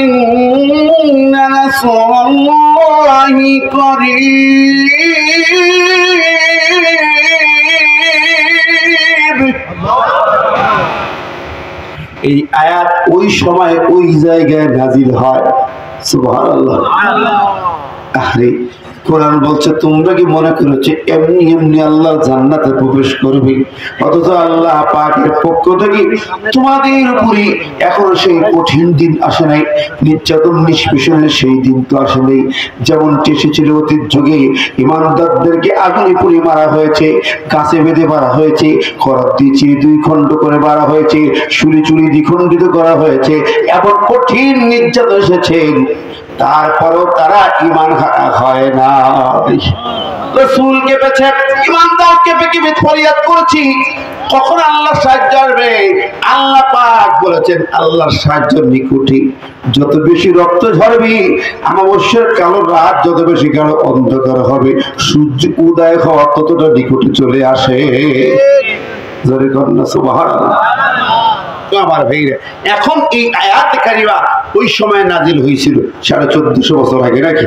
ইন্না নাসরাল্লাহি করিব। এই আয়াত ওই সময় ওই জায়গায় নাজিল হয়। সুবহানাল্লাহ। আরে কোরআন বলছে তোমরা কি মনে করেছো এমনি এমনি আল্লাহর জান্নাতে প্রবেশ করবে? অথচ আল্লাহ পাকের পক্ষ থেকে তোমাদের উপরে এখনো সেই কঠিন দিন আসে নাই, নির্যাতন নিষ্পেষণের সেই দিন তো আসে নাই। যেমন এসেছিল অতীত যুগে ইমানদারদেরকে আগুনে পুড়ে মারা হয়েছে, গাছে বেঁধে মারা হয়েছে, খড় দিয়ে চিড়ে দুই খণ্ড করে মারা হয়েছে, চুরি চুরি দ্বিখণ্ডিত করা হয়েছে, এমন কঠিন নির্যাতন এসেছে, তারপরও তারা ঈমান হয় না। রাসূল কেঁপেছে, ঈমানদার কেঁপে কেঁপে ফরিয়াদ করেছি, কখন আল্লাহ সাহায্য আসবে? আল্লাহ পাক বলেছেন আল্লাহর সাহায্য নিকটে। যত বেশি রক্ত ঝরবে, অমাবস্যার কালো রাত যত বেশি কালো অন্ধকার হবে, সূর্য উদয় হওয়া ততটা নিকটে চলে আসে। জোরে কন্যা সুবহানাল্লাহ। আমার ভাইরা, এখন এই আয়াত কারিমা ওই সময় নাজিল হয়েছিল 1450 বছর আগে নাকি?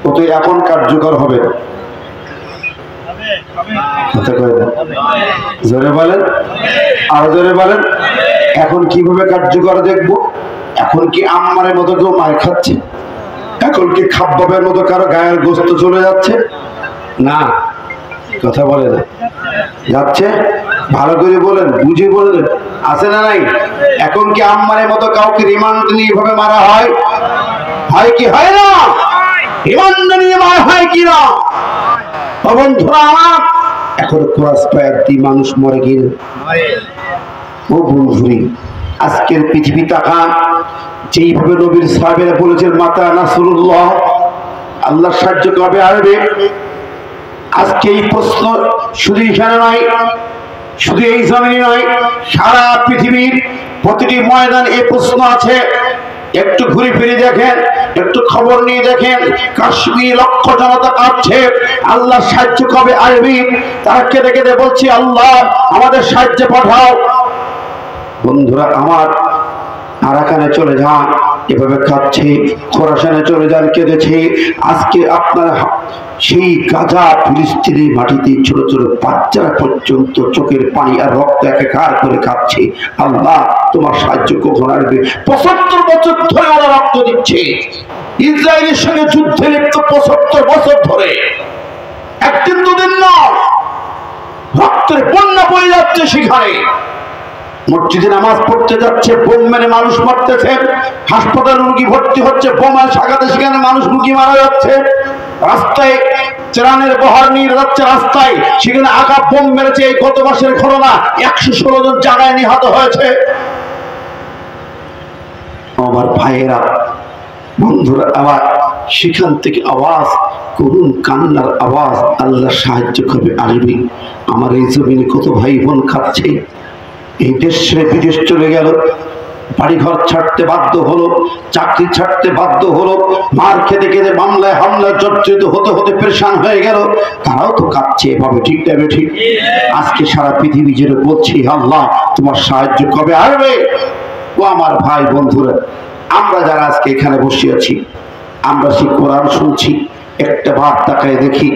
ও তো এখন কার্যকর হবে না। জোরে বলেন, আরো জোরে বলেন। এখন কিভাবে কার্যকর দেখবো? এখন কি আম্মারের মতো কেউ মার খাচ্ছে? এখন কি খাব্বাবের মতো কারো গায়ের গোস্ত চলে যাচ্ছে? না, কথা বলে না যাচ্ছে। ভালো করে বলেন, বুঝে বলেন, আছে না নাই? এখন কি আম্মারের মতো কাউকে রিমান্ড নিয়ে এভাবে মারা হয়? হয় কি হয় না? রিমান্ড নিয়ে মারা হয় কি না? বন্ধুরা আমার, এখন ক্রস ফায়ার দিয়ে মানুষ মরে গেল। ও বন্ধুরি, আজকের পৃথিবী তাকান, যেইভাবে নবীর সাহাবীরা বলেছেন মাতা নাসরুল্লাহ, আল্লাহর সাহায্য কবে আসবে? আজকে এই প্রশ্ন শুধু এখানে নয়, শুধু এই জমিনে নয়, সারা পৃথিবীর প্রতিটি ময়দান এই প্রশ্ন আছে। একটু ঘুরে ফিরে দেখেন, একটু খবর নিয়ে দেখেন, কাশ্মীর লক্ষ জনতা কাঁপছে, আল্লাহ সাহায্য কবে আসবে? তারা কেঁদে কেঁদে বলছে আল্লাহ আমাদের সাহায্য পাঠাও। বন্ধুরা আমার, আরাকানে চলে যান, এভাবে কাঁদছে, খোরাসানে চলে যান, কেঁদেছে। আজকে আপনার সেই গাজা ফিলিস্তিনের মাটিতে ছোট ছোট বাচ্চারা পর্যন্ত চোখের পানি আর রক্ত একাকার করে কাঁদছে, আল্লাহ তোমার সাহায্য কখন আসবে? 75 বছর ধরে ওরা রক্ত দিচ্ছে, ইসরায়েলের সঙ্গে যুদ্ধে লিপ্ত 75 বছর ধরে, একদিন দুদিন নয়, রক্তের বন্যা বয়ে যাচ্ছে সেখানে। মসজিদে নামাজ পড়তে যাচ্ছে, বোম মেরে মানুষ মরতেছে, হাসপাতালে রোগী ভর্তি হচ্ছে, বোমার সাগাতে সেখানে মানুষ রোগী মারা যাচ্ছে, রাস্তায় ত্রাণের বহর নিয়ে যাচ্ছে রাস্তায়, সেখানে আঘাত বোম মেরেছে। এই গত মাসের ঘটনা, 116 জন জায়গায় নিহত হয়েছে। আমার ভাইয়েরা, বন্ধুরা আমার, সেখান থেকে আওয়াজ, করুণ কান্নার আওয়াজ, আল্লাহ সাহায্য কবে আসবে? আমার এই জমিনে কত ভাই বোন খাচ্ছে, এই দেশ ছেড়ে বিদেশ চলে গেল, বাড়িঘর ছাড়তে বাধ্য হলো, চাকরি ছাড়তে বাধ্য হলো, মার খেতে খেতে মামলায় হামলায় জর্জরিত হতে হতে পেরেশান হয়ে গেল, তারাও তো কাঁদছে এভাবে, ঠিক না ঠিক? আজকে সারা পৃথিবী জুড়ে বলছি আল্লাহ তোমার সাহায্য কবে আসবে? ও আমার ভাই বন্ধুরা, আমরা যারা আজকে এখানে বসে আছি, আমরা সেই কোরআন শুনছি, একটা বার তাকায় দেখি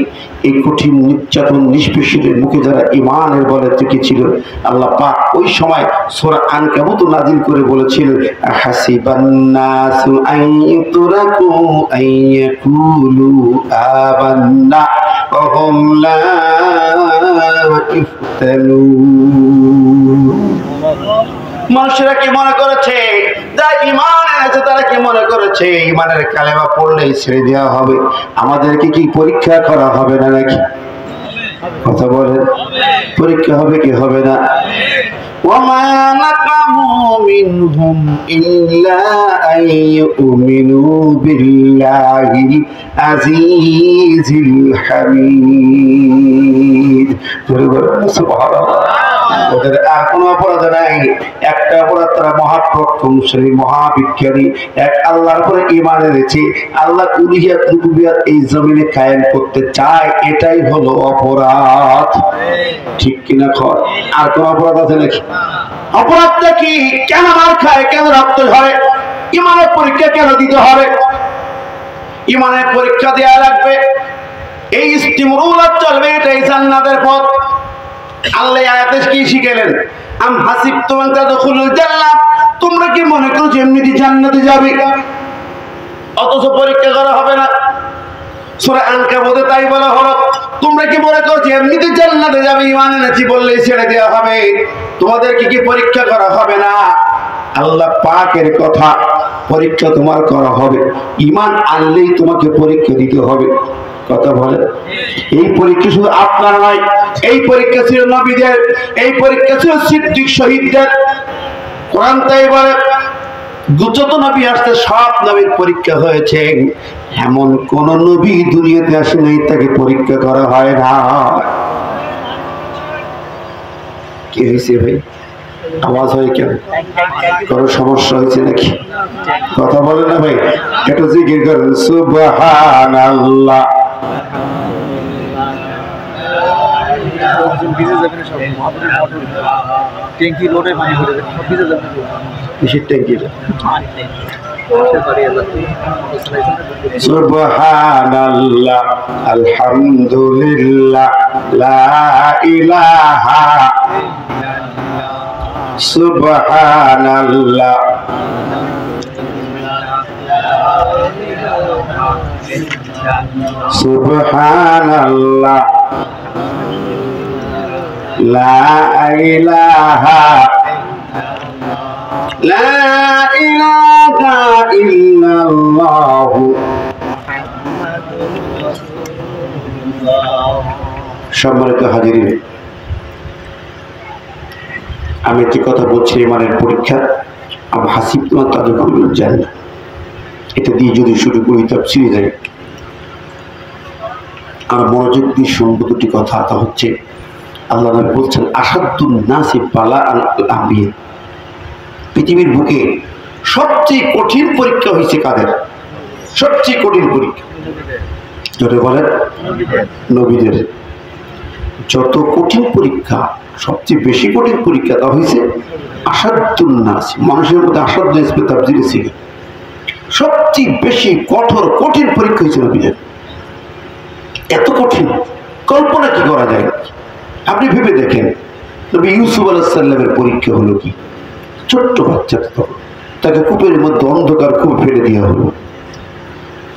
এই কঠিন নির্যাতন নিষ্পেষণের মুখে যারা ঈমানের বলে টিকেছিল, আল্লাহ পাক ওই সময় সূরা আনকাবুত নাযিল করে বলেছিলেন হাসিবান নাসু আন ইউতরাকু আন ইয়াকুলু আমান্না ওয়া হুম লা ইফতানুন। মানুষেরা কি মনে করেছে, যারা ঈমান এনেছে তারা কি মনে করেছে ঈমানের কালেমা পড়লেই ছেড়ে দেওয়া হবে? আমাদেরকে কি পরীক্ষা করা হবে না নাকি? কথা বলেন, পরীক্ষা হবে কি হবে না? ওয়ামা নাকামু মিনহুম ইল্লা আন ইউমিনু বিল্লাহিল আজিজিল হামিদ। সুবহানাল্লাহ। ওদের আর কোনো অপরাধ নাই, একটা অপরাধ, তারা মহাপ্রকৌশলী মহাবিজ্ঞানী, এক আল্লাহর উপরে ঈমান এনেছে, আল্লাহ উলুহিয়াত রুবুবিয়াত এই জমিনে কায়েম করতে চায়, এটাই হলো অপরাধ, ঠিক কিনা? খর আর কোন অপরাধ আছে নাকি? অপরাধটা কি? কেন মার খায়, কেন রক্ত ঝরে? ইমানের পরীক্ষা কেন দিতে হবে? ইমানের পরীক্ষা দেওয়া লাগবে, এই ইস্তিমরুলাত চলবে, এটাই জান্নাতের পথ। আল্লাহ আয়াতে কি শিখালেন? আম হাসিবতুম আন তাদখুলুল জান্নাহ, তোমরা কি মনে করো যে এমনিতে জান্নাতে যাবে, অথচ পরীক্ষা করা হবে না? সূরা আনকাবুতে তাই বলা হলো, তোমরা কি মনে করো যে এমনিতে জান্নাতে যাবে, ঈমান এনেছি বললেই ছেড়ে দেওয়া হবে? তোমাদেরকে কি পরীক্ষা করা হবে না? আল্লাহ পাকের কথা, পরীক্ষা তোমার করা হবে। ঈমান আনলেই তোমাকে পরীক্ষা দিতে হবে। কথা বলে, এই পরীক্ষা শুধু আপনার নয়, এই পরীক্ষা ছিল নবীদের, এই পরীক্ষা ছিল সিদ্দিক শহীদদের। কোরআন তাই বলে, যত নবী আসছে সব নবীর পরীক্ষা হয়েছে, এমন কোন নবী দুনিয়াতে আসে নাই তাকে পরীক্ষা করা হয় না। কি হয়েছে ভাই, আওয়াজ হয় কেন? কোনো সমস্যা হয়েছে নাকি? কথা বলে না ভাই, একটু জিকির করেন সুবহানাল্লাহ। ট্যাঙ্কি লোডে পানি ভরে দেবে, সব ভিজে যাবে। কিসের ট্যাঙ্কি? সুবহানাল্লাহ, আলহামদুলিল্লাহ, লা ইলাহা, সুবহানাল্লাহ, সুবহানাল্লাহ, লা ইলাহা, লা ইলাহা ইল্লাল্লাহু। সম্মানিত হাজিরিন, আমি একটি কথা বলছি, ইমানের পরীক্ষা। আম হাসিবতুম আন তাদখুলুল জান্নাহ, এটা দিয়ে যদি শুরু করি তাফসীরে যাই, আর মনোযোগ দিয়ে শুনবো দুটি কথা। তা হচ্ছে, আল্লাহ নবী বলছেন আসাদুন নাসি বালাআন আল আম্বিয়া, পৃথিবীর বুকে সবচেয়ে কঠিন পরীক্ষা হয়েছে কাদের? সবচেয়ে কঠিন পরীক্ষা যদি বলেন নবীদের। যত কঠিন পরীক্ষা, সবচেয়ে বেশি কঠিন পরীক্ষা তা হয়েছে আসাদুন নাস, মানুষের মধ্যে আসাদ ইসমে তাফসীরে ছিল, সবচেয়ে বেশি কঠোর কঠিন পরীক্ষা হয়েছে নবীদের। এত কঠিন কল্পনা কি করা যায়? আপনি ভেবে দেখেন, নবী ইউসুফ আলাইহিস সালামের পরীক্ষা হলো কি? ছোট্ট বাচ্চা, তাকে কূপের মধ্যে অন্ধকার কূপে ফেলে দেওয়া হলো।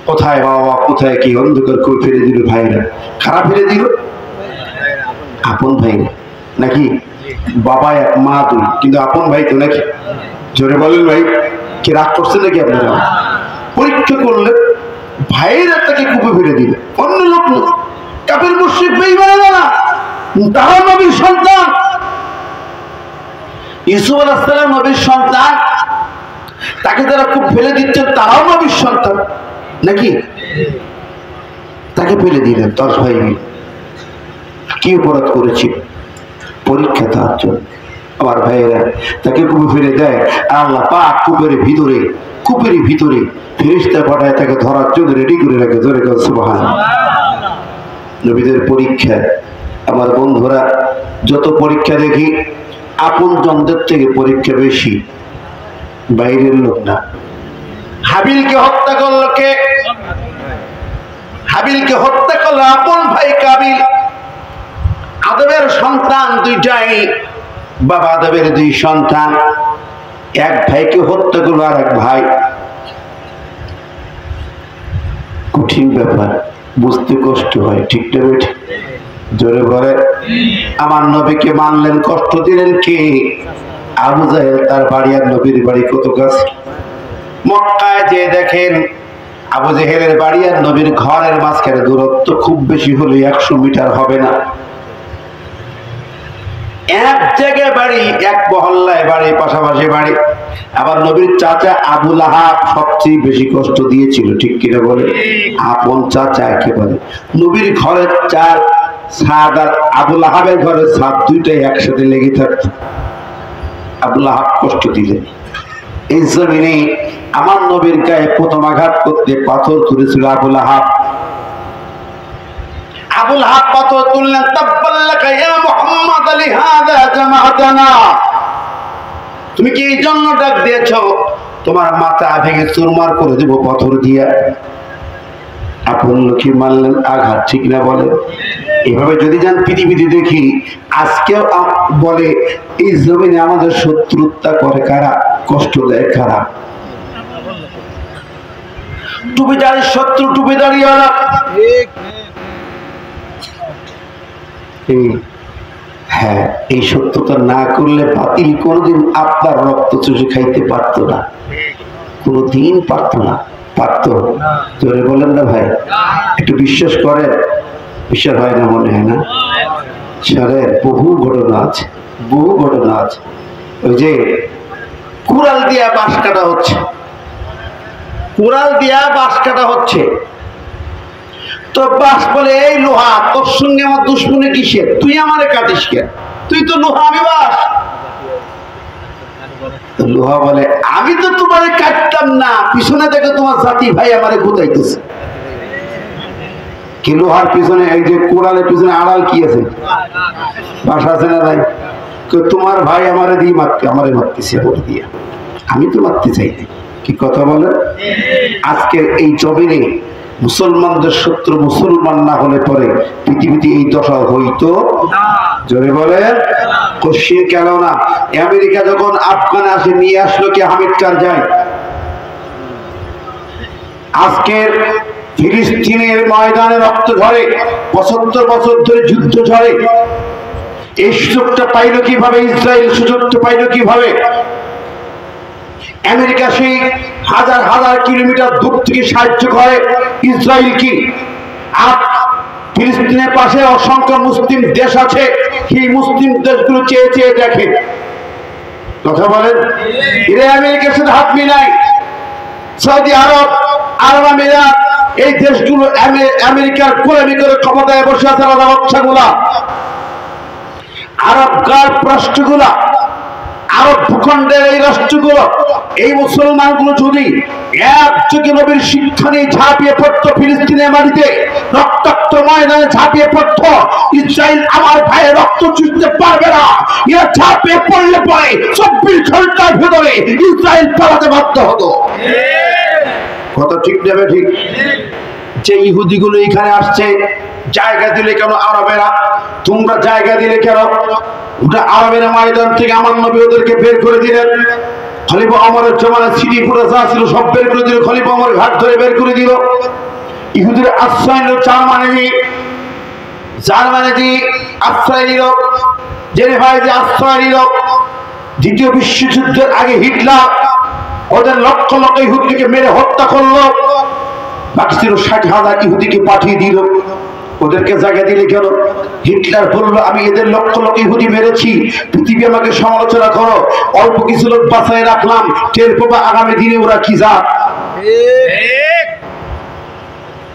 কোথায় বাবা, কোথায় কি, অন্ধকার কূপে ফেলে দিল ভাইরা। খারাপ ফেলে দিল, আপন ভাই নাকি? বাবা এক মা দুই, কিন্তু আপন ভাই তো নাকি? জোরে বলেন ভাই, কি রাগ করছে নাকি আপনারা? পরীক্ষা করলে ভাইরা তাকে কূপে ফেলে দিল, অন্য লোক কাফের মুশরিক বেঈমানেরা, তারা নবীর সন্তান। ইউসুফ আলাইহিস সালাম নবীর সন্তান, তাকে যারা কূপ ফেলে দিচ্ছেন তারাও নবীর সন্তান নাকি? তাকে ফেলে দিলেন 10 ভাই মিলে। কি অপরাধ করেছি? পরীক্ষা তার জন্য। আমার ভাইয়েরা, তাকে কূপে ফেলে দেয়, আল্লাহ পাক কূপের ভিতরে ফেরেশতা পাঠায় তাকে ধরার জন্য রেডি করে রাখে। জোরে বলেন সুবহানাল্লাহ। নবীদের পরীক্ষা, আমার বন্ধুরা, যত পরীক্ষা দেখি আপন জনদের থেকে পরীক্ষা বেশি, বাইরের লোক না। হাবিলকে হত্যা করলো কে? হাবিলকে হত্যা করলো আপন ভাই কাবিল। আদমের সন্তান দুইটাই, বাবা আদমের 2 সন্তান, এক ভাইকে হত্যা করলো আর এক ভাই। কঠিন ব্যাপার, বুঝতে কষ্ট হয়, ঠিক না বেঠিক? জোরে বলে। আমার নবীকে মানলেন, কষ্ট দিলেন কে? আবু জাহেল। তার বাড়ি আর নবীর বাড়ি কত কাছে? মক্কায় যে দেখেন, আবু জাহেলের বাড়ি আর নবীর ঘরের মাঝখানে দূরত্ব খুব বেশি হলে 100 মিটার হবে না। এক জায়গায় বাড়ি, এক মহল্লায় বাড়ি, পাশাপাশি বাড়ি। আবার নবীর চাচা আবু লাহাব সবচেয়ে বেশি কষ্ট দিয়েছিল, ঠিক কিনা বলে? আপন চাচা একেবারে। নবীর ঘরের 4 ছাদ আর আবু লাহাবের ঘরের ছাদ দুইটাই একসাথে লেগে থাকতো। আবু লাহাব কষ্ট দিলেন। এই জমিনে আমার নবীর গায়ে প্রথম আঘাত করতে পাথর তুলেছিল আবু লাহাব। আবুল হাব পাথর তুললেন, তাব্বাল্লাকা ইয়া মুহাম্মদ লিহাযা জামাআতানা, তুমি কি এই জন্য ডাক দিয়েছো? তোমার মাথা ভেঙে চুরমার করে দেবো পাথর দিয়া। আপন লোকে মানলেন আঘাত, ঠিক না বলে? এভাবে যদি যান পৃথিবীতে দেখি, আজকেও বলে এই জমিনে আমাদের শত্রুতা করে কারা, কষ্ট দেয় কারা? টুপিদারি শত্রু, টুপিদারি ওরা। হ্যাঁ, এই সত্যতা না করলে বাতিল কোনোদিন আপনার রক্ত চুষে খাইতে পারতো না, কোনোদিন পারতো না। পারতো? জোরে বলেন না ভাই, একটু বিশ্বাস করেন। বিশ্বাস হয় না মনে হয় না? সারের বহু ঘটনা আছে, বহু ঘটনা আছে। ওই যে কুড়াল দিয়া বাঁশ কাটা হচ্ছে, কুড়াল দিয়া বাঁশ কাটা হচ্ছে, তো বাঁশ বলে এই লোহা, তোর সঙ্গে আমার দুশ্মনী কিসের, তুই আমারে কাটিস কেন, তুই তো লোহা আমি বাঁশ। লোহা বলে আমি তো তোমারে কাটতাম না, পিছনে দেখো তোমার জাতি ভাই আমারে গুতাইতেছে। কি লোহার পিছনে, এই যে কোড়ালের পিছনে আড়াল কি আছে, বাঁশ আছে না ভাই? তোমার ভাই আমারে দিয়ে আমারে মারতেছে দিয়ে, আমি তো মারতে চাই না। কি কথা বলে? আজকে এই জমিনে মুসলমানদের শত্রু মুসলমান না হলে পরে পৃথিবীতে এই দশা হইতো? জোরে বলে কশিন কেন না? আমেরিকা যখন আফগানে আসে, নিয়ে আসলো কি হামিদ কারজাই? আজকের ফিলিস্তিনের ময়দানে রক্ত ঝরে, ৭৫ বছর ধরে যুদ্ধ ঝরে, এই সুযোগটা পাইল কিভাবে? ইসরায়েল সুযোগটা পাইল কিভাবে? আমেরিকা সেই হাজার হাজার কিলোমিটার দূর থেকে সাহায্য করে ইসরায়েল কি। আর ফিলিস্তিনের পাশে অসংখ্য মুসলিম দেশ আছে, সেই মুসলিম দেশগুলো চেয়ে চেয়ে দেখে। কথা বলেন, এরা আমেরিকার সাথে হাত মিলায়। সৌদি আরব, আরব আমিরাত, এই দেশগুলো আমেরিকার গোলামি করে ক্ষমতায় বসে আছে। বাচ্চাগুলা আরব গাল্ফ রাষ্ট্রগুলা, আরব ভূখণ্ডের এই রাষ্ট্রগুলো, এই মুসলমানগুলো যদি একযোগে নবীর শিক্ষা নিয়ে ঝাঁপিয়ে পড়তো ফিলিস্তিনের মাটিতে, রক্তাক্ত ময়দানে ঝাঁপিয়ে পড়তো, ইসরায়েল আমার ভাইয়ের রক্ত চুষতে পারবে না। এরা ঝাঁপিয়ে পড়লে পরে ২৪ ঘন্টার ভেতরে ইসরায়েল পালাতে বাধ্য হতো। কথা ঠিক নেবে? ঠিক। যে ইহুদিগুলো এখানে আসছে, জায়গা দিলে কেন আরবেরা? তোমরা জায়গা দিলে কেন? ওটা আরবেরা ময়দান থেকে আমার নবী ওদেরকে বের করে দিলেন। খলিফা ওমরের জমানায় সিটি পুরো যা ছিল সব বের করে দিল, খলিফা ওমর ঘাট ধরে বের করে দিল। ইহুদির আশ্রয় নিল জার্মানি আশ্রয় নিল, জেনেভায় যে আশ্রয় নিল। দ্বিতীয় বিশ্বযুদ্ধের আগে হিটলার ওদের লক্ষ লক্ষ ইহুদিকে মেরে হত্যা করলো, বাকি ছিল ৬০,০০০ ইহুদিকে পাঠিয়ে দিল। ওদেরকে জায়গা দিলে কেন? হিটলার বললো আমি এদের লক্ষ লক্ষ ইহুদি মেরেছি, পৃথিবী আমাকে সমালোচনা করো, অল্প কিছু লোক বাঁচায় রাখলাম, টের পাবা আগামী দিনে ওরা কি জাত।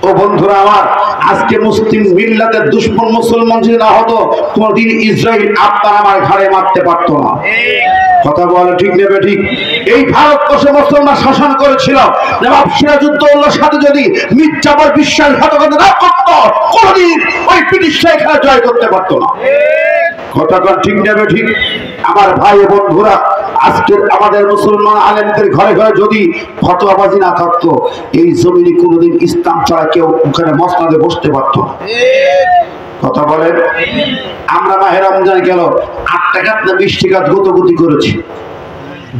ও বন্ধুরা আমার, আজকে মুসলিম মিল্লাতের দুশমন মুসলমান যদি না হতো, কোনদিন ইসরায়েল আপনার আমার ঘাড়ে মারতে পারতো না। কথা বলে ঠিক নেবে? ঠিক। এই ভারতবর্ষে মুসলমান শাসন করেছিল, নবাব সিরাজউদ্দৌলার সাথে যদি মির্জাফর বিশ্বাসঘাতকতা না করতো, কোনদিন ওই ব্রিটিশরা এখানে জয় করতে পারতো না। কথা ঠিক নেবে? ঠিক। আমার ভাই বন্ধুরা, আজকের আমাদের মুসলমান আলেমদের ঘরে ঘরে যদি ফতোয়াবাজি না থাকতো, এই জমিনে কোনোদিন ইসলাম ছাড়া কেউ ওখানে মসনদে বসতে পারতো না। কথা বলেন। আমরা মাহে রমজান গেল ৮ টাকা না ২০ টাকা গতগতি করেছি।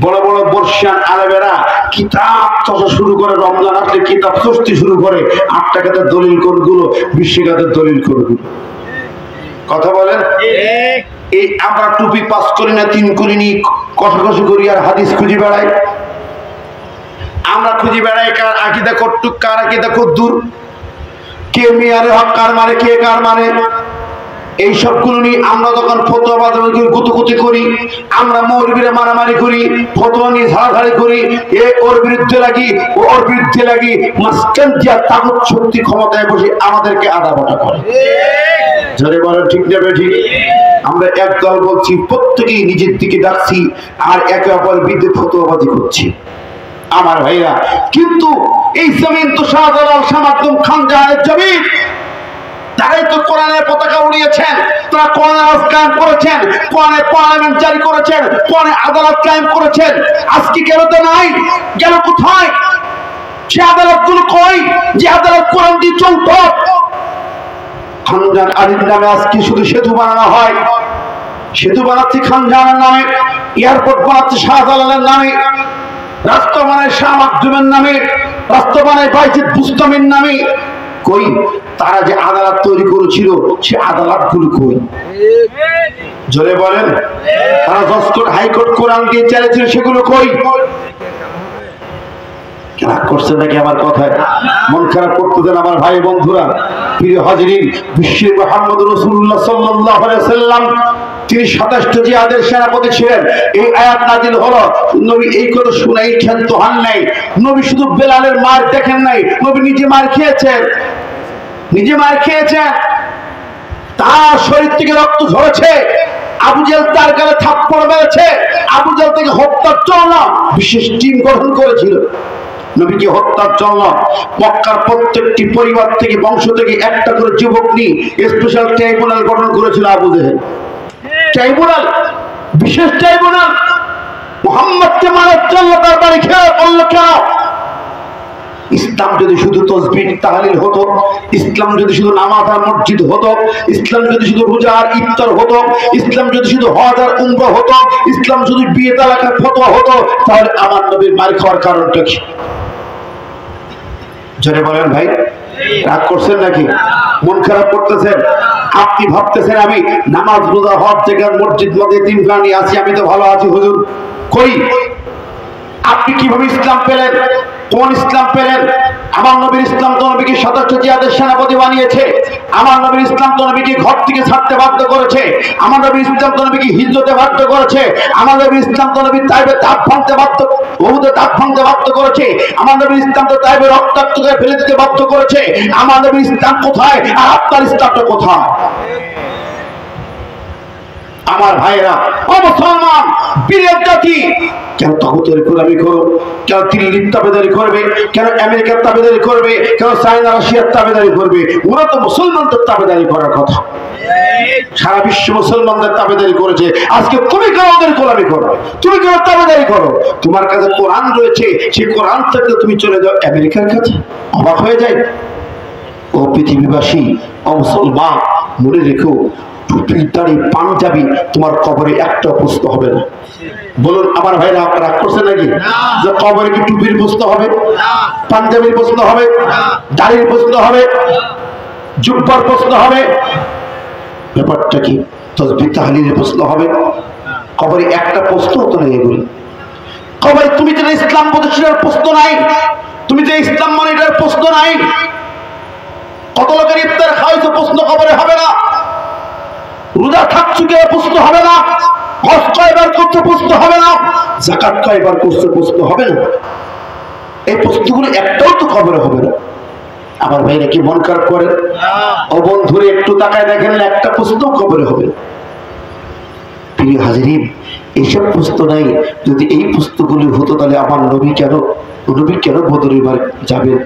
বড় বড় বর্ষিয়ান আলেমেরা কিতাব চর্চা শুরু করে, রমজান আসলে কিতাব চর্চা শুরু করে। ৮ টাকাতে দলিল কোনগুলো, ২০ টাকাতে দলিল কোনগুলো। কথা বলেন। এই আমরা টুপি পাস করি না, ৩ করিনি, কষাকষি করি আর হাদিস খুঁজে বেড়াই। আমরা খুঁজে বেড়াই কার আকীদা কতটুক, কার আকীদা কতদূর, কে মিয়ারে হক কার মানে, কে কার মানে। এই সবগুলো নিয়ে আমরা যখন ফতোয়া বাজারে গুতুগুতি করি, আমরা মৌলবীরা মারামারি করি, ফতোয়া নিয়ে ঝাড়াঝাড়ি করি, এ ওর বিরুদ্ধে লাগি, ও ওর বিরুদ্ধে লাগি, মাঝখান দিয়া তাগত শক্তি ক্ষমতায় বসে আমাদেরকে আদাবটা করে। জোরে বলেন ঠিক নেবে? ঠিক। আমরা এক দল বলছি, প্রত্যেকেই নিজের দিকে ডাকছি, আর একে অপরের বিরুদ্ধে ফতোয়াবাজি করছি। আমার ভাইরা, কিন্তু এই জমিন তো শাহজালাল শাহ মাকদুম খান জাহানের জমিন। যারাই তো কোরআনের পতাকা উড়িয়েছেন, তারা কোরআনের রাজ কায়েম করেছেন, কোরআনের পার্লামেন্ট জারি করেছেন, কোরআনের আদালত কায়েম করেছেন। আজকে কেন তো নাই? গেল কোথায় সে আদালত গুলো? কই যে আদালত কোরআন দিয়ে চলতো? খানজাহান আলীর নামে আজকে শুধু সেতু বানানো হয়, সেতু বানাচ্ছে খানজাহানের নামে, এয়ারপোর্ট বানাচ্ছে শাহজালালের নামে, রাস্তা বানায় শাহ মাকদুমের নামে, রাস্তা বানায় বাইজিদ বুস্তামের নামে। কই তারা যে আদালত তৈরি করেছিল সে আদালত গুলো কই? জোরে বলেন। তারা জজ কোর্ট, হাইকোর্ট কোরআন দিয়ে চালিয়েছিল, সেগুলো কই? রাগ করছে নাকি আমার কথায়? মন খারাপ করতে দেন আমার ভাই বন্ধুরা, প্রিয় হাজিরিন। বিশ্ব মুহাম্মদ রাসূলুল্লাহ সাল্লাল্লাহু আলাইহি ওয়াসাল্লাম তিনি 27টা জিহাদের সেনাপতি ছিলেন। এই আয়াত নাযিল হলো, নবী এই কথা শুনেই ক্ষান্ত হন নাই। নবী শুধু বেলালের মার দেখেন নাই, নবী নিজে মার খেয়েছেন, নিজে মার খেয়েছেন। তার শরীর থেকে রক্ত ঝরেছে, আবু জেহেল তার গালে থাপ্পড় মেরেছে, আবু জেহেল থেকে হত্যার জন্য বিশেষ টিম গঠন করেছিল। নবীকে হত্যার জন্য মক্কার প্রত্যেকটি পরিবার থেকে, বংশ থেকে একটা করে যুবক নিয়ে স্পেশাল ট্রাইব্যুনাল গঠন করেছিল আবু জেহেল। ট্রাইব্যুনাল, বিশেষ ট্রাইব্যুনাল। মুহাম্মদকে মারার জন্য তার বাড়ি খেয়ে পড়ল কেন? ইসলাম যদি শুধু তাসবিহ তাহলিল হতো, ইসলাম যদি শুধু নামাজ আর মসজিদ হতো, ইসলাম যদি শুধু রোজা আর ইফতার হতো, ইসলাম যদি শুধু হজ আর উমরা হতো, ইসলাম শুধু বিয়ে তালাকের ফতোয়া হতো, তাহলে আমার নবীর মার খাওয়ার কারণটা কি? জোরে বলেন ভাই। রাগ করছেন নাকি? মন খারাপ করতেছেন? আপনি ভাবতেছেন আমি নামাজ রোজা হজ জায়গার মসজিদ মধ্যে তিন প্রাণী আছি, আমি তো ভালো আছি হুজুর। কই? আপনি কিভাবে ইসলাম পেলেন? কোন ইসলাম পেলেন? আমার নবীর ইসলাম তো নবীকে 27টা জিহাদের সেনাপতি বানিয়েছে। আমার নবীর ইসলাম তো নবীকে ঘর থেকে ছাড়তে বাধ্য করেছে। আমার নবীর ইসলাম তো নবীকে হিজরতে বাধ্য করেছে। আমার নবীর ইসলাম তো নবী তাইবে দাঁত ভাঙতে বাধ্য, উহুদে দাঁত ভাঙতে বাধ্য করেছে। আমার নবীর ইসলাম তো তাইবে রক্তাক্ত করে ফেলে দিতে বাধ্য করেছে। আমার নবীর ইসলাম কোথায় আর আপনার ইসলামটা কোথায়? আমার ভাইরা, ও মুসলমান, বীরের জাতি, কেন তাগুতের গোলামি করো? কেন দিল্লির তাবেদারি করবে? কেন আমেরিকার তাবেদারি করবে? কেন চায়না রাশিয়ার তাবেদারি করবে? ওরা তো মুসলমানদের তাবেদারি করার কথা। সারা বিশ্ব মুসলমানদের তাবেদারি করেছে, আজকে তুমি কেন ওদের গোলামি করো? তুমি কেন তাবেদারি করো? তোমার কাছে কোরআন রয়েছে, সেই কোরআন থেকে তুমি চলে যাও আমেরিকার কাছে। অবাক হয়ে যায়। ও পৃথিবীবাসী, ও মুসলমান, মনে রেখো, টুপি দাড়ি পাঞ্জাবি তোমার কবরে একটা প্রশ্ন হবে না। বলুন আমার ভাইরা, আপনারা রাগ করছেন নাকি? যে কবরে কি টুপির প্রশ্ন হবে, পাঞ্জাবির প্রশ্ন হবে, দাড়ির প্রশ্ন হবে, জুব্বার প্রশ্ন হবে? ব্যাপারটা কি? তাসবিহ তাহলিলের প্রশ্ন হবে? কবরে একটা প্রশ্ন তো নেই। এগুলি কবরে তুমি যে ইসলাম প্রতিষ্ঠার প্রশ্ন নাই, তুমি যে ইসলাম মানে এটার প্রশ্ন নাই। কত লোকের ইফতার খাওয়াইছে প্রশ্ন কবরে হবে না। রোজা থাকছো কে প্রশ্ন হবে না। হজ কয়বার করতে প্রশ্ন হবে না। যাকাত কয়বার করতে প্রশ্ন হবে না। এই প্রশ্নগুলো একটাও তো কবরে হবে না। আমার ভাইরা কি মন খারাপ করে? ও বন্ধুরে একটু তাকায় দেখেন, একটা প্রশ্ন কবরে হবে না। প্রিয় হাজিরিন, এইসব প্রশ্ন নাই। যদি এই প্রশ্নগুলি হতো তাহলে আমার নবী কেন বদরে যাবেন?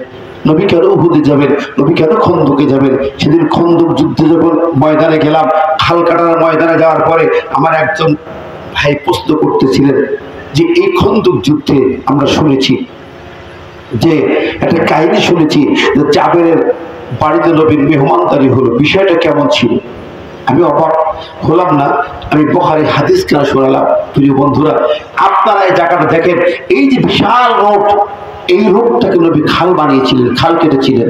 নবী কেন উহুদে যাবেন? নবী কেন খন্দকে যাবেন? সেদিন খন্দক যুদ্ধে যখন ময়দানে গেলাম, খাল কাটার ময়দানে যাওয়ার পরে আমার একজন ভাই প্রশ্ন করতেছিলেন যে এই খন্দক যুদ্ধে আমরা শুনেছি যে একটা কাহিনী শুনেছি যে জাবেরের বাড়িতে নবীর মেহমানদারি হলো, বিষয়টা কেমন ছিল? আমি অবাক হলাম না, আমি বুখারী হাদিস কেন শোনালাম। প্রিয় বন্ধুরা, আপনারা এই জায়গাটা দেখেন, এই যে বিশাল রোড, এই রোডটাকে নবী খাল বানিয়েছিলেন, খাল কেটেছিলেন,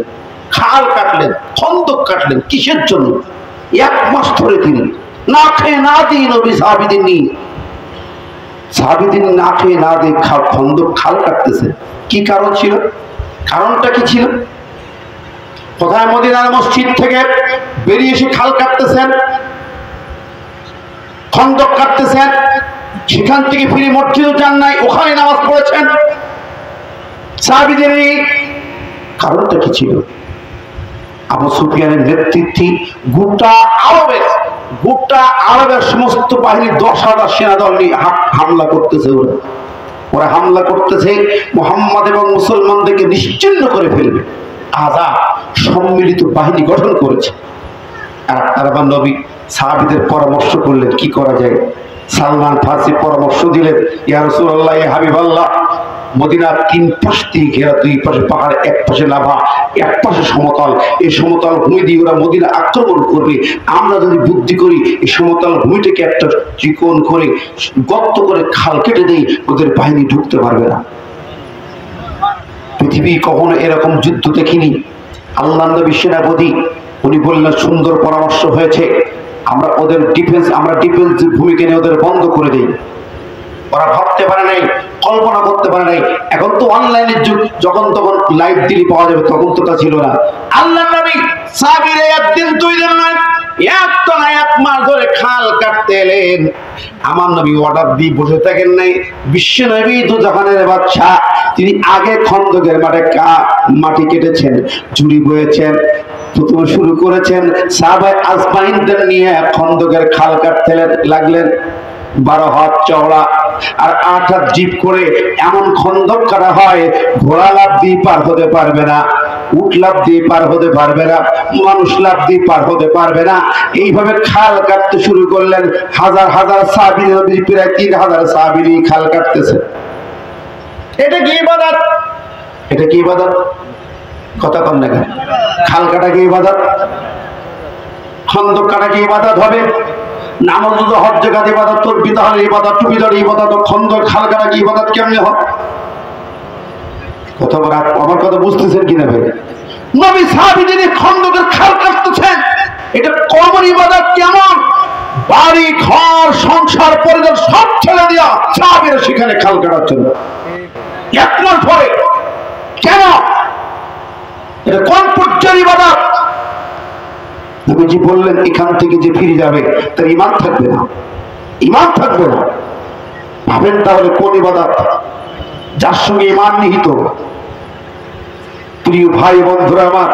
খাল কাটলেন, খন্দক কাটলেন। কিসের জন্য? 1 মাস ধরে তিনি না খেয়ে না দিয়ে নবী সাহাবীদের না খেয়ে না দিয়ে খন্দক খাল কাটতেছে। কি কারণ ছিল? কারণটা কি ছিল? কোথায়? মদিনার মসজিদ থেকে বেরিয়ে এসে খাল কাটতেছেন, খন্দক কাটতেছেন, সেখান থেকে ফিরে মসজিদও যান নাই, ওখানে নামাজ পড়েছেন সাহাবীদের। কারণটা কি ছিল? আবু সুফিয়ানের নেতৃত্বে গোটা আরবের সমস্ত বাহিনী 10,000 সেনাদল নিয়ে হামলা করতেছে। ওরা হামলা করতেছে মুহাম্মদ এবং মুসলমানদেরকে নিশ্চিহ্ন করে ফেলবে। আজাদ সম্মিলিত বাহিনী গঠন করেছে। আর আমার নবী সাহাবীদের পরামর্শ করলেন কি করা যায়। সালমান ফার্সি পরামর্শ দিলেন, ইয়া রাসূলুল্লাহ, ইয়া হাবিবাল্লাহ, মদিনার 3 পাশ দিয়ে ঘেরা, 2 পাশে পাহাড়, এক পাশে লাভা, এক পাশে সমতল। এই সমতল ভূমি দিয়ে ওরা মদিনা আক্রমণ করবে। আমরা যদি বুদ্ধি করি এই সমতল ভূমিটাকে একটা চিকন করে গর্ত করে খাল কেটে দেই, ওদের বাহিনী ঢুকতে পারবে না। পৃথিবী কখনো এরকম যুদ্ধ দেখিনি। আল্লাহ নবী সেনাপতি, উনি বললেন সুন্দর পরামর্শ হয়েছে, আমরা ওদের ডিফেন্স ভূমিকে নিয়ে ওদের বন্ধ করে দিই। ওরা ভাবতে পারে নাই, কল্পনা করতে পারে নাই। এখন তো অনলাইনের যুগ, যখন তখন লাইভ দিলে পাওয়া যাবে, তখন তো তা ছিল না। আল্লাহ নবী সাহাবীরা একদিন 2 দিন নয়, এক মাস ধরে খাল কাটতে এলেন। আমার নবী অর্ডার দিয়ে বসে থাকেন নাই। বিশ্ব নবী দু জাহানের বাদশা, তিনি আগে খন্দকের মাটি কেটেছেন, ঝুড়ি বয়েছেন, প্রথমে শুরু করেছেন। সাহাবায়ে আজমাইনদের নিয়ে খন্দকের খাল কাটতে লাগলেন। 12 হাত চওড়া আর 8 হাত ডিপ করে এমন খন্দক কাটা হয়, ঘোড়া লাফ দিয়ে পার হতে পারবে না, উট লাফ দিয়ে পার হতে পারবে না, মানুষ লাফ দিয়ে পার হতে পারবে না। এইভাবে খাল কাটতে শুরু করলেন। হাজার হাজার সাহাবী, প্রায় 3000 সাহাবী খাল কাটতেছে। এটা কি ইবাদত? এটা কি ইবাদত? কথা কন না কেন? খাল কাটা কি ইবাদত? খন্দক কাটা কি ইবাদত হবে? নামাজ, হজ, যাকাত ইবাদত, তাকবীর তাহলে ইবাদত, টুপি ধরে ইবাদত, খন্দক খাল কাটা কি ইবাদত? কেমনে হয়? কথা বলা, আমার কথা বুঝতেছেন কিনা ভাই? নবী সাহাবী যিনি খন্দকের খাল কাটতেছেন, এটা কমন ইবাদত কেমন? বাড়ি ঘর সংসার পরিবার সব ছেড়ে দিয়া সাহাবীরা সেখানে খাল কাটার জন্য 1 মাস ধরে। কেন? এটা কোন পর্যায়ের ইবাদত? নবীজি বললেন এখান থেকে যে ফিরে যাবে তার ঈমান থাকবে না, ঈমান থাকবে না। ভাবেন তাহলে কোন ইবাদত যার সঙ্গে ঈমান নিহিত? প্রিয় ভাই বন্ধুরা আমার,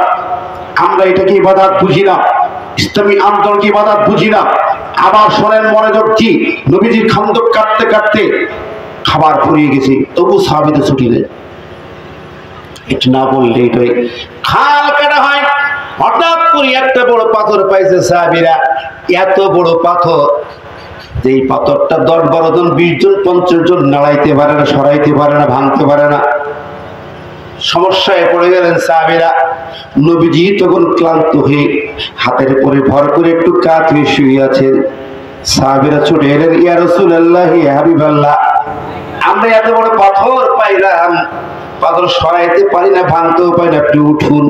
আমরা এটাকে ইবাদত বুঝি না, ইসলামী আন্দোলনকে ইবাদত বুঝি না। আবার শোনেন মনোযোগ কি, নবীজির খন্দক কাটতে কাটতে খাবার ফুরিয়ে গেছে, তবু সাহাবীদের ছুটি নেই। এটা না বললে এটাই খাল কাটা হয়। হঠাৎ করে একটা বড় পাথর পাইছে সাহাবীরা। এত বড় পাথর, যেই পাথরটা 10-12 জন, 20 জন, 50 জন নাড়াইতে পারে না, সরাইতে পারে না, ভাঙতে পারে না। সমস্যায় পড়ে গেলেন সাহাবীরা। নবীজি তখন ক্লান্ত হয়ে হাতের উপরে ভর করে একটু কাত হয়ে শুয়ে আছেন। সাহাবীরা ছুটে এলেন, ইয়া রাসূলুল্লাহ, ইয়া হাবিবাল্লাহ, আমরা এত বড় পাথর পাইলাম, পাথর সরাইতে পারি না, ভাঙতেও পারি না, আপনি উঠুন।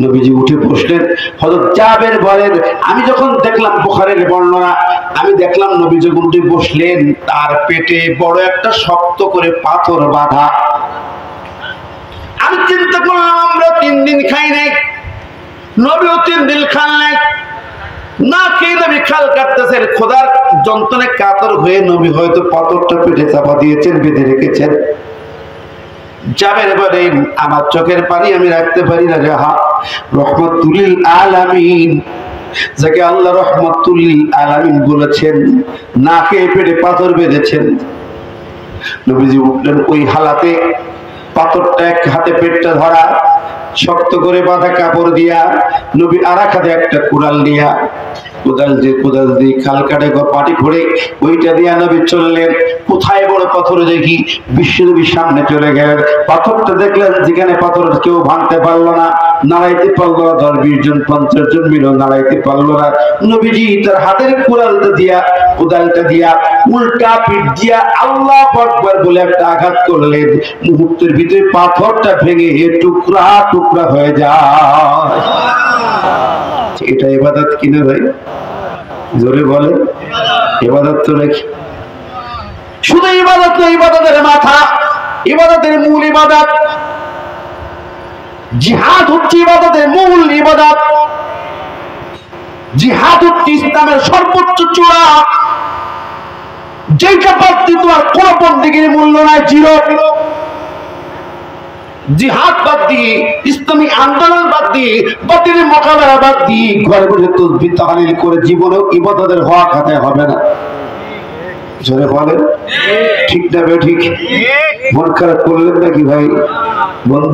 নবীজি উঠে বসলেন। হযরত জাবের বলেন, আমি যখন দেখলাম, বুখারীর বর্ণনা, আমি দেখলাম নবী যখন উঠে বসলেন, তার পেটে বড় একটা শক্ত করে পাথর বাঁধা। আমি চিন্তা করলাম আমরা 3 দিন খাই নাই, নবীও 3 দিন খান নাই, না খেয়ে নবী খাল কাটতেছেন। খোদার যন্ত্রণায় কাতর হয়ে নবী হয়তো পাথরটা পেটে চাপা দিয়েছেন, বেঁধে রেখেছেন। জাবের বলেন, আমার চোখের পানি আমি রাখতে পারি না রে। রহমাতুল লিল আলামিন, যাকে আল্লাহ রহমাতুল লিল আলামিন বলেছেন, না খেয়ে পেটে পাথর বেঁধেছেন। নবীজি উঠলেন ওই হালাতে, পাথরটা এক হাতে পেটটা ধরা, শক্ত করে বাঁধা কাপড় দিয়া। নবী আর এক হাতে একটা কুড়াল দিয়া, কোদাল দিয়ে খাল কাটে পাটি ঘুরে, ওইটা দিয়া নবী চললেন। কোথায় বড় পাথর দেখি, বিশ্বনবীর সামনে চলে গেলেন। পাথরটা দেখলেন, যেখানে পাথর কেউ ভাঙতে পারলো না, নাড়াইতে পারলো না, 10-20 জন 50 জন মিলেও নাড়াইতে পারলো না। নবীজি তার হাতের কুড়ালটা দিয়া, কোদালটা দিয়া, উল্টা পিঠ দিয়া আল্লাহু আকবার বলে একটা আঘাত করলেন। মুহূর্তের ভিতরে পাথরটা ভেঙে টুকরা টুকরা হয়ে যায়। এটা ইবাদত কিনা ভাই? জোরে বলে ইবাদত তো নাকি? শুধু ইবাদত না, ইবাদতের মাথা, ইবাদতের মূল ইবাদত জিহাদ হচ্ছে ইবাদতের মূল ইবাদত। জিহাদ হচ্ছে ইসলামের সর্বোচ্চ চূড়া, যেটা বাদ দিয়ে তোমার কোন বন্দেগীর মূল্য নাই, জিরো। জিহাদ বাদ দিয়ে, ইসলামী আন্দোলন বাদ দিয়ে, বাতিলের মোকাবেলা বাদ দিয়ে ঘরে বসে তাসবিহ তাহলিল করে জীবনেও ইবাদতের হওয়া খাতায় হবে না। জোরে বলেন ঠিক না? ঠিক। মন খারাপ করলেন নাকি ভাই বন্ধু?